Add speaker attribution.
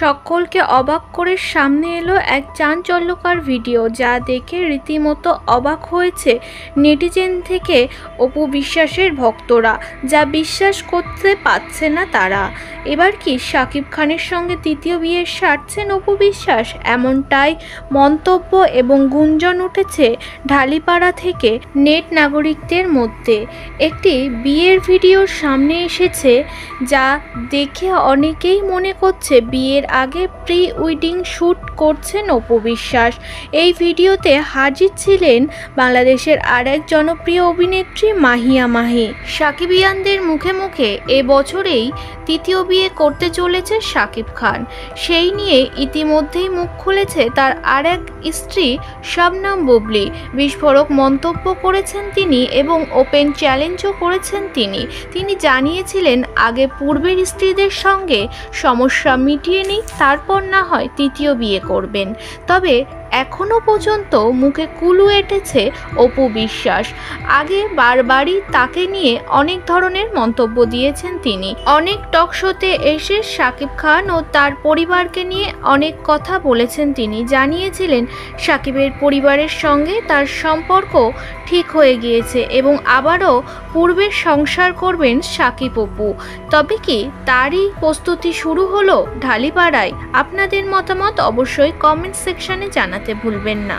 Speaker 1: সকলকে অবাক করে সামনে এলো এক চাঞ্চল্যকর ভিডিও, যা দেখে রীতিমতো অবাক হয়েছে নেটিজেন থেকে অপু বিশ্বাসের ভক্তরা, যা বিশ্বাস করতে পারছে না তারা। এবার কি শাকিব খানের সঙ্গে তৃতীয় বিয়ে সারছেন অপু বিশ্বাস? এমনটাই মন্তব্য এবং গুঞ্জন উঠেছে ঢালিপাড়া থেকে নেট নাগরিকদের মধ্যে। একটি বিয়ের ভিডিও সামনে এসেছে, যা দেখে অনেকেই মনে করছে বিয়ের আগে প্রি ওয়েডিং শ্যুট করছেন অপু বিশ্বাস। এই ভিডিওতে হাজির ছিলেন বাংলাদেশের আরেক জনপ্রিয় অভিনেত্রী মাহিয়া মাহি। সাকিবিয়ানদের মুখে মুখে এবছরেই তৃতীয় বিয়ে করতে চলেছে শাকিব খান। সেই নিয়ে ইতিমধ্যেই মুখ খুলেছে তার আরেক স্ত্রী শবনম বুবলী। বিস্ফোরক মন্তব্য করেছেন তিনি এবং ওপেন চ্যালেঞ্জও করেছেন তিনি জানিয়েছিলেন আগে পূর্বের স্ত্রীদের সঙ্গে সমস্যা মিটিয়ে নিই, তারপর না হয় তৃতীয় বিয়ে করবেন। তবে এখনও পর্যন্ত মুখে কুলু এঁটেছে অপু বিশ্বাস। আগে বারবারই তাকে নিয়ে অনেক ধরনের মন্তব্য দিয়েছেন তিনি। অনেক টক শোতে এসে শাকিব খান ও তার পরিবারকে নিয়ে অনেক কথা বলেছেন তিনি। জানিয়েছিলেন শাকিবের পরিবারের সঙ্গে তার সম্পর্ক ঠিক হয়ে গিয়েছে এবং আবারও পূর্বের সংসার করবেন শাকিব অপু। তবে কি তারই প্রস্তুতি শুরু হলো ঢালিপাড়ায়? আপনাদের মতামত অবশ্যই কমেন্ট সেকশনে জানাতে ভুলবেন না।